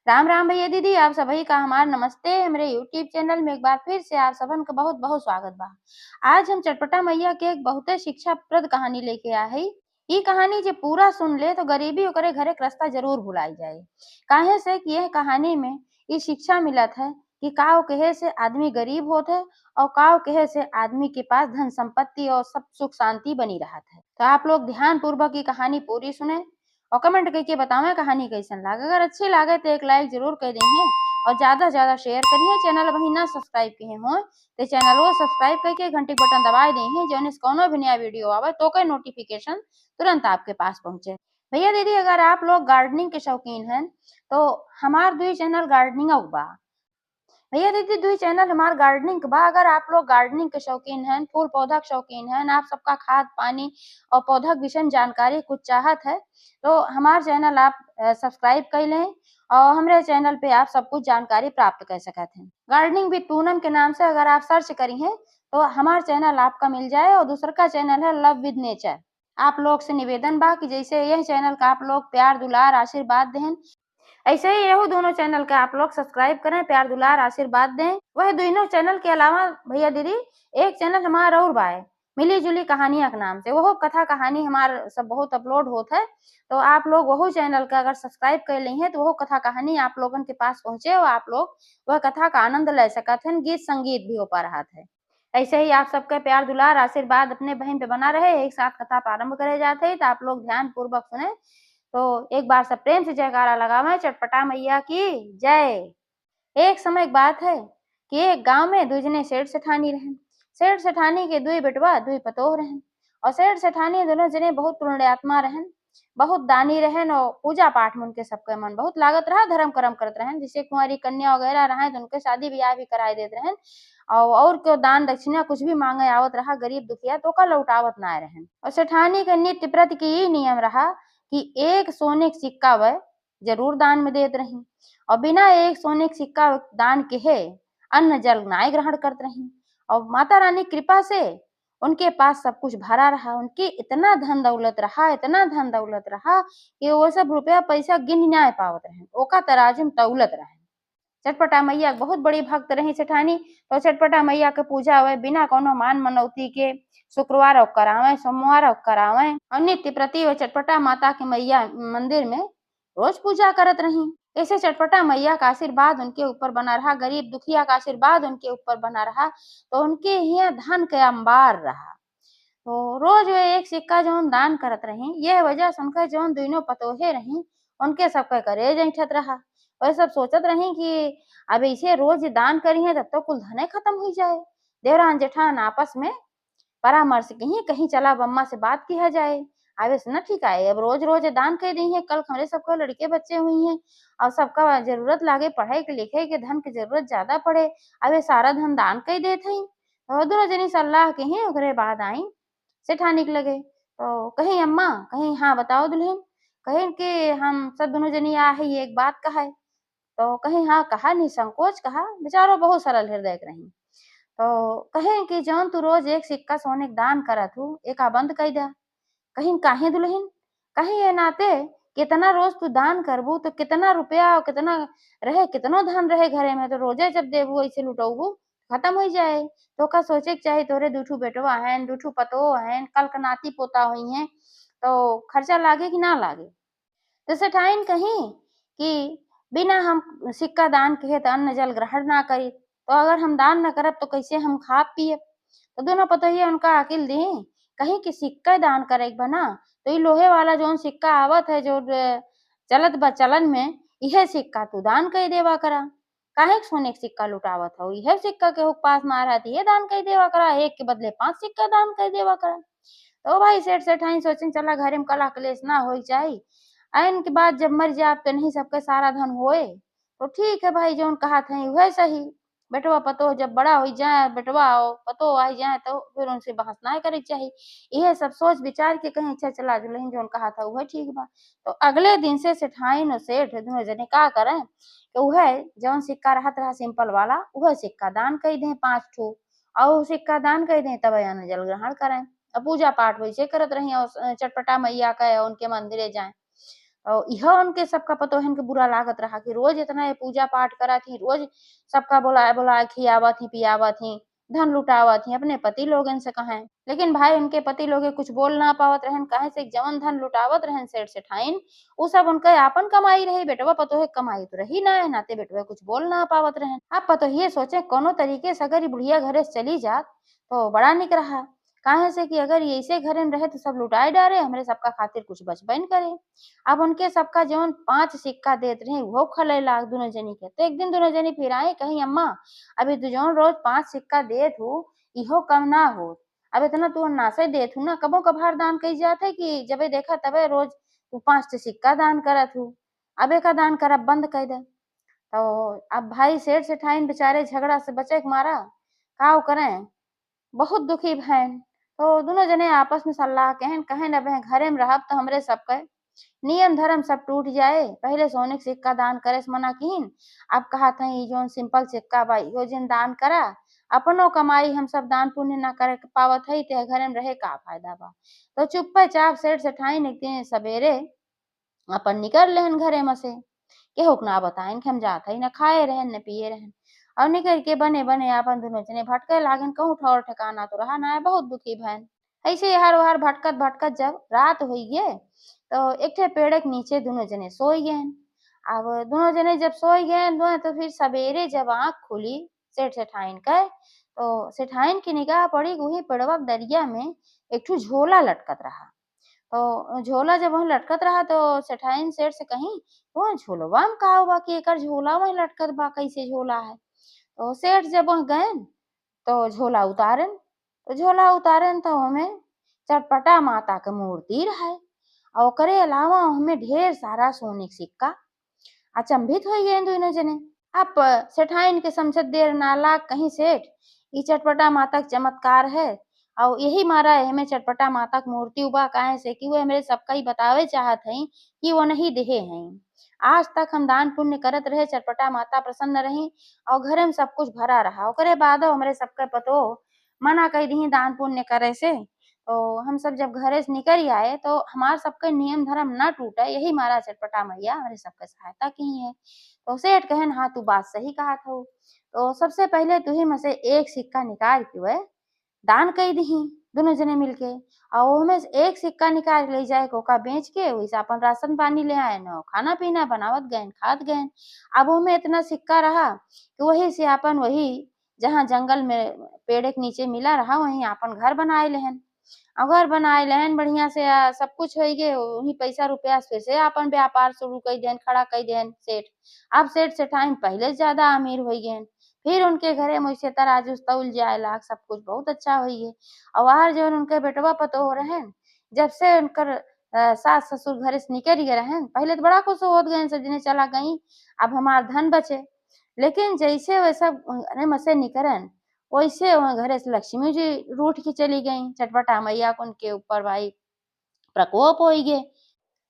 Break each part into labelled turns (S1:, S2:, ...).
S1: राम राम भैया दीदी, आप सभी का हमार नमस्ते। हमारे यूट्यूब चैनल में एक बार फिर से आप सबन का बहुत बहुत स्वागत बा। आज हम चटपटा मैया के एक बहुते शिक्षाप्रद कहानी लेके आए हई। ई कहानी जे पूरा सुन ले तो गरीबी ओकरे घरे के रास्ता जरूर भुलाई जाए। काहे से कि यह कहानी में ई शिक्षा मिलत है कि काव कहे से आदमी गरीब होत है और काव कहे से आदमी के पास धन संपत्ति और सब सुख शांति बनी रहत है। तो आप लोग ध्यान पूर्वक ये कहानी पूरी सुने और कमेंट करके बतावें कहानी कैसन लागे। अगर अच्छी लागे तो एक लाइक जरूर कर दीजिए और ज्यादा से ज्यादा शेयर करिए। चैनल अभी ना सब्सक्राइब किए हो तो चैनल को सब्सक्राइब करके घंटी बटन दबा दीजिए, जो कोनो भी नया वीडियो आवे तो का नोटिफिकेशन तुरंत आपके पास पहुंचे। भैया दीदी, अगर आप लोग गार्डनिंग के शौकीन हैं तो हमार दुई चैनल गार्डनिंग बा। भैया दीदी, दुई चैनल हमार गार्डनिंग के बा। अगर आप लोग गार्डनिंग के शौकीन हैं, फूल पौधा के शौकीन हैं, आप सबका खाद पानी और पौधा के विषय में जानकारी कुछ चाहत है तो हमार चैनल आप सब्सक्राइब कर लें और हमारे चैनल पे आप सब कुछ जानकारी प्राप्त कर सकते हैं। गार्डनिंग विद पूनम के नाम से अगर आप सर्च करी हैं तो हमार चैनल आपका मिल जाए। और दूसरा का चैनल है लव विद नेचर। आप लोग से निवेदन बा कि जैसे यह चैनल का आप लोग प्यार दुलार आशीर्वाद दें, ऐसे ही यह दोनों चैनल का आप लोग सब्सक्राइब करें, प्यार दुलार आशीर्वाद दें। वह दोनों चैनल के अलावा भैया दीदी एक चैनल हमारा और बा, मिली जुली कहानियां के नाम से। वह कथा कहानी हमारा सब बहुत अपलोड होता है, तो आप लोग वह चैनल का अगर सब्सक्राइब कर ली हैं तो वह कथा कहानी आप लोगों के पास पहुंचे और आप लोग वह कथा का आनंद ले सकते हैं। गीत संगीत भी हो पा रहा है। ऐसे ही आप सबका प्यार दुलार आशीर्वाद अपने बहन पे बना रहे। एक साथ कथा प्रारंभ करे जाते हैं तो आप लोग ध्यान पूर्वक सुने। तो एक बार सब प्रेम से जयकारा लगावे, चटपटा मैया की जय। एक समय की बात है कि एक गांव में दू जने सेठ सेठानी रहन। सेठ सेठानी के दुई बेटवा दुई पतोह रहन और सेठ सेठानी दोनों जने बहुत पुण्यात्मा रहन, बहुत दानी रहन और पूजा पाठ में उनके सबके मन बहुत लागत रहा। धर्म कर्म करत रहन, जिसे कुंवारी कन्या वगैरह रहे तो उनके शादी ब्याह भी कराए देते रहन और क्यों दान दक्षिणा कुछ भी मांगे आवत रहा गरीब दुखिया तो का लौटावत ना रहन। और सेठानी के नित्य प्रति की ये नियम रहा कि एक सोने का सिक्का वह जरूर दान में देत रही और बिना एक सोने का सिक्का दान के है अन्न जल नाय ग्रहण करत रही। और माता रानी कृपा से उनके पास सब कुछ भरा रहा। उनके इतना धन दौलत रहा, इतना धन दौलत रहा कि वो सब रुपया पैसा गिन ना पावत रहे, ओका तराजू में तौलत रहे। चटपटा मैया बहुत बड़ी भक्त रही सेठानी, तो चटपटा मैया के पूजा हुए बिना कोनो मान मनौती के शुक्रवार करावे, सोमवार करावे और नित्य प्रति वो चटपटा माता के मैया मंदिर में रोज पूजा करत रही। ऐसे चटपटा मैया का आशीर्वाद उनके ऊपर बना रहा, गरीब दुखिया का आशीर्वाद उनके ऊपर बना रहा, तो उनके यहाँ धन के अंबार रहा। तो रोज वे एक सिक्का जौन दान करत रही, यह वजह सुनकर जौन दोनों पतोहे रही उनके सबका करेज ऐठत रहा। वह सब सोचत रही कि अब इसे रोज दान करी है तब तो कुल धने खत्म हो जाए। देवरान जेठान आपस में परामर्श की कहीं चला बम्मा से बात किया जाए। आवे से न ठीक आए, अब रोज रोज दान कर दी है, कल हमारे सबको लड़के बच्चे हुई हैं और सबका जरूरत लागे पढ़ाई के लिखे के धन की जरूरत ज्यादा पड़े, अबे सारा धन दान कर देते हैं। तो दोनों जनी सलाह के ही ओकरे बाद आई सेठानी के लगे। तो कहीं अम्मा, कहीं हाँ बताओ दुल्हन, कहीं कि हम सब दोनों जनी आ है एक बात कहा है। तो कहीं हाँ कहा निसंकोच कहा, बेचारो बहुत सरल हृदय के रही। तो कहें कि जौन तू रोज एक सिक्का सोने के दान करत हूँ एका बंद कर दे। कहीं काहे दुल्हन, कहीं ये नाते कितना रोज तू दान करबू तो कितना रुपया और कितना रहे, कितनो धन रहे घरे में तो रोजे जब देबू ऐसे लुटौबू खत्म हो जाए। तो का सोचे के चाहे तोरे दूठू बेटवा हैं, दूठू पतो हैं, कल का नाती पोता हुई हैं तो खर्चा लागे कि ना लागे। तो सेठाइन कहीं कि बिना हम सिक्का दान कहे तो अन्न जल ग्रहण ना करी, तो अगर हम दान न करब तो कैसे हम खा पिए। तो दोनों पतोहिया उनका अकिल दी कहीं कि सिक्का दान करे बना तो ये लोहे वाला जो सिक्का आवत है जो चलत बा चलन में, यह सिक्का तू दान कर देवा करा। काहे सोने का सिक्का लुटावत हो, यह सिक्का के पास मारा ये दान कर देवा करा, एक के बदले 5 सिक्का दान कर देवा करा। तो भाई सेठ सेठाई सोचें चला घरे में कला कलेश ना हो चाहिए। आयन के बाद जब मर जाए तो नहीं सबके सारा धन होए तो ठीक है भाई, जो कहा था वह सही। बेटवा पतो जब बड़ा हो जाए, बेटवा पतो आ जाए तो फिर उनसे बहस ना करे चाहिए। यह सब सोच विचार के कहीं अच्छा चला जुलही जो कहा था वह ठीक बा। तो अगले दिन से सेठाइन और सेठ दोनों जने का करें कि वह जौन सिक्का रहत रहा सिंपल वाला वह सिक्का दान कर दें 5 ठो और सिक्का दान कर दें, तब अन्न जल ग्रहण करें। पूजा पाठ वैसे करत रही और चटपटा मैया का उनके मंदिरे जाए। इहो उनके सबका पतोहन के बुरा लागत रहा कि रोज इतना ये पूजा पाठ करत ही, रोज सबका बुलाए-बुलाए खियावत ही, पियावत ही, धन लुटावत ही, अपने पति लोगन से कहें। लेकिन भाई उनके पति लोग कुछ बोल ना पावत रहन, काहे से जवन धन लुटावत रहन सेठ सेठाइन, उ सब उनके आपन कमाई रही, बेटवा पतोह के कमाई तो रही नाय, नाते बेटवा कुछ बोल ना पावत रहन। अब पतोहिए सोचे कोनो तरीके से अगर ई बुढ़िया घरे से चली जात, तो बड़ा निक रहा। काहे से कि अगर ये ऐसे घरे में रहे तो सब लुटाए डारे, हमरे सबका खातिर कुछ बचबे न करे। अब उनके सबका जवन 5 सिक्का देत रही उहो खले लाग दुनो जनी के। तो एक दिन दुनो जनी फिर आई कही अम्मा अभी तू जवन रोज 5 सिक्का देत हूँ इहो कम ना होत। अब इतना तू नासे देत हूँ ना कबो कभार दान कई जात है कि जबे देखा तबे रोज तू 5 ठे सिक्का दान करत हूँ। अब एका दान करब बंद कई दे। तो अब भाई सेठ सेठाइन बेचारे झगड़ा से बचे के मारा काऊ करें बहुत दुखी भैन। तो दोनों जने आपस में सलाह कहन कहन अब घरे में रहब तो हमरे सबके नियम धर्म सब टूट जाए। पहले सोने के सिक्का दान करे से मना कीन, अब कहत हई जोन सिंपल सिक्का बा इहो जिन दान करा। अपनो कमाई हम सब दान पुण्य ना करे पावत हई ते घरे में रहे का फायदा बा। तो चुप्पे चाप सेठ सेठाइन एक दिन सवेरे अपन निकल लेहन घरे में से। केहू के ना बताइन कि हम जात हई, न खाए रहन न पिए रहन। और निकल के बने बने आपन दुनो जने भटके लागन, कहूँ ठौर ठिकाना तो रहा ना है, बहुत दुखी भैन। ऐसे हर ओहर भटकत भटकत जब रात होई गे तो एक ठे पेड़ के नीचे दोनों जने सोई गएन। अब दोनों जने जब सोई गएन तो फिर सवेरे जब आँख खुली सेठ सेठाइन के तो सेठाइन की निगाह पड़ी कि वही पेड़वा के दरिया में एक ठो झोला लटकत रहा। तो झोला जब वहीं लटकत रहा तो सेठाइन सेठ से कहीं वो झोलवा में का बा कि एकर झोला वहीं लटकत बा, कैसे झोला है। तो सेठ जब वहाँ गएन तो झोला उतारन तो हमें चटपटा माता के मूर्ति रहे और ओकरे अलावा हमें ढेर सारा सोने के सिक्का। अचंभित हो गए दोनों जने। अब सेठाइन के समझत देर ना लाग कहीं सेठ ई चटपटा माता के चमत्कार है और यही मारा एमे चटपटा माता के मूर्ति उबा काहे से कि वो हमरे सबका ही बतावे चाहत हई कि वो नहीं देहे हई। आज तक हम दान पुण्य करत रहे चटपटा माता प्रसन्न रही और घरे में सब कुछ भरा रहा। ओकरे बादो हमरे सबके पतो मना कई दी दान पुण्य करे से। तो हम सब जब घरे से निकल आए तो हमार सबके नियम धर्म न टूटे यही मारा चटपटा मैया हमारे सबके सहायता की है। तो सेठ कहन हाँ तू बात सही कहा था। तो सबसे पहले तू ही में से एक सिक्का निकाल के वे दान कई दी दोनों जने मिलके और ओमे से एक सिक्का निकाल ले जाए ओका बेच के वैसे अपन राशन पानी ले आए न खाना पीना बनावत गए खात गए। अब ओमे इतना सिक्का रहा कि वही से अपन वही जहाँ जंगल में पेड़ के नीचे मिला रहा वहीं अपन घर बनाए लेहन और घर बनाए लेहन बढ़िया से सब कुछ हो गए वही पैसा रुपया से फिर से अपन व्यापार शुरू कर देन खड़ा कर देन सेठ। अब सेठ सेठाइन पहले से ज्यादा अमीर हो गए फिर उनके घरे में वैसे तराजू तौल जाए लाग सब कुछ बहुत अच्छा हो गए। और बाहर जो उनके बेटवा पतो हो रहे जब से उनकर सास ससुर घरे से निकल गए रहे पहले तो बड़ा खुश होत गए सब जने चला गई अब हमार धन बचे। लेकिन जैसे वैसा घरे में से निकलन वैसे वहाँ घरे से लक्ष्मी जी रूठ के चली गई चटपटा मैया को उनके ऊपर भाई प्रकोप हो गए।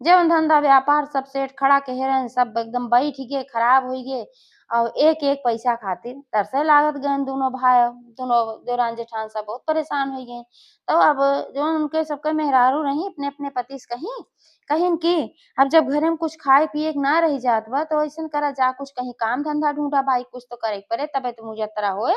S1: जवन धंधा व्यापार सब सेठ खड़ा के हेरन सब एकदम बैठ गए खराब हो गए और एक एक पैसा खातिर तरसे लागत गए दोनों भाई दोनों देवरान जेठान सब बहुत परेशान हो गए। तो अब जो उनके सबके मेहरारू रही अपने अपने पति से कहीं कहीं की अब जब घरे में कुछ खाए पिए के ना रही जात बा तो ऐसा करा जा कुछ कहीं काम धंधा ढूंढा भाई कुछ तो करे पड़े तबे तो मुझे तरह होए।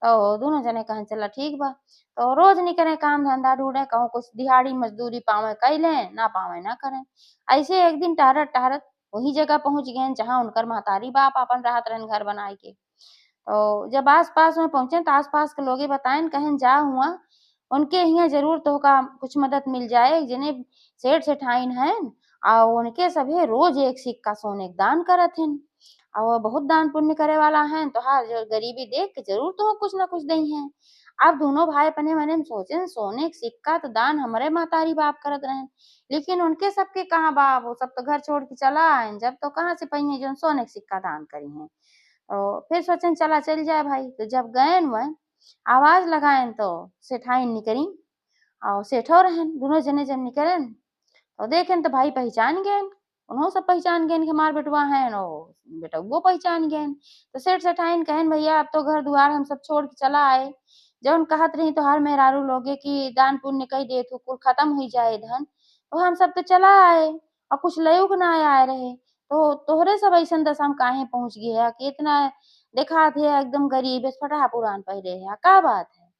S1: तो दोनों जने कहें चला ठीक बा। तो रोज निकले काम धंधा ढूंढे कहूँ कुछ दिहाड़ी मजदूरी पावे कैले ना पावे ना करें। ऐसे एक दिन टहरत टहरत वही जगह पहुंच गए जहाँ उनकर महतारी बाप अपन राहत रहन घर बनाए के। तो जब आस पास में पहुंचे तो आस पास के लोग बताएं कहें जा हुआ उनके यहाँ जरूर तो का कुछ मदद मिल जाए जिन्हें सेठ सेठाइन हैं और उनके सभी रोज एक सिक्का सोने के दान करत हैं और बहुत दान पुण्य करे वाला है तो हर जो गरीबी देख के जरूर तो कुछ ना कुछ दई हैं। अब दोनों भाई अपने मने में सोचे सोने के सिक्का तो दान हमारे महतारी बाप करत रहे लेकिन उनके सबके कहाँ बाप वो सब तो घर छोड़ के चला आए जब तो कहाँ से पहिए जो सोने के सिक्का दान करी हैं। तो फिर सोचें चला चल जाए भाई। तो जब गए वह आवाज लगाए तो सेठाइन निकली और सेठो रहन दोनों जने जब निकलन तो देखें तो भाई पहचान गए उन्हों सब पहचान गए कि हमार बेटवा है नो बेटा वो पहचान गए। तो सेठ सेठाइन कहन भैया अब तो घर दुआर हम सब छोड़ के चला आए जौन कहत रही तो हर मेहरारू लोगे कि दान पुण्य कही दे तो कुल खत्म हो जाए धन तो हम सब तो चला आए और कुछ लयुक ना आए रहे। तो तोहरे सब ऐसन दशा में काहे पहुंच गए है कि इतना देखात है एकदम गरीब फटा पुरान पहिरे है, का बात है।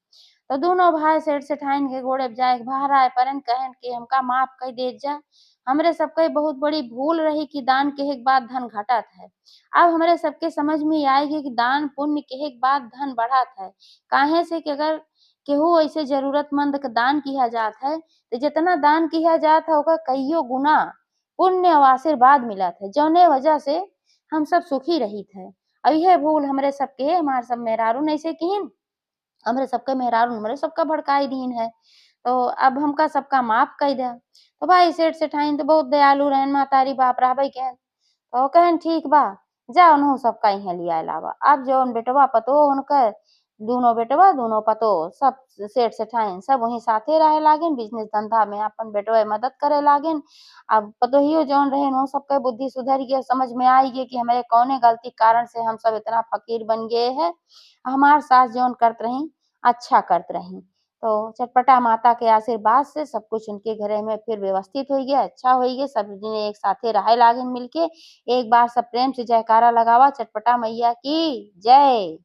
S1: तो दोनों भाई सेठ सेठाइन के गोड़े पे जाए बाहर आए परन कहन के हमका माफ कर दे जा। हमरे सबके बहुत बड़ी भूल रही कि दान के बाद धन घटत है। अब हमरे सबके समझ में आएगी कि दान पुण्य के बाद धन बढ़त है। काहे से कि अगर केहू ऐसे जरूरतमंद के दान किया जात है तो जितना दान किया जात है ओकर कईयो गुना पुण्य और आशीर्वाद मिलत है, जौने वजह से हम सब सुखी रहित है। अब यह भूल हमरे सबके हमार सब मेहरारू ऐसे किहिन, हमरे सबके मेहरारू हमरे सबका भड़काई दीन है। तो अब हमका सबका माफ कर दे। तो भाई सेठ सेठाइन तो बहुत दयालु रहन, महतारी बाप रहबे कहन। तो कहन ठीक बा, जा उनहु सबका इहे लियाए लावा। अब जौन बेटवा पतोह उनकर दूनो बेटवा दूनो पतोह सब सेठ सेठाइन सब वहीं साथे रहे लागिन, बिजनेस धंधा में अपन बेटवा मदद करे लागिन। अब पतोहियो जौन रहेन वो सबके बुद्धि सुधर गया, समझ में आई गई कि हमारे कौने गलती कारण से हम सब इतना फकीर बन गए हैं। हमार सास जौन करत रही अच्छा करत रही। तो चटपटा माता के आशीर्वाद से सब कुछ उनके घरे में फिर व्यवस्थित हो गया, अच्छा हो गया, सब जने एक साथे रहे लागिन मिलके। एक बार सब प्रेम से जयकारा लगावा, चटपटा मैया की जय।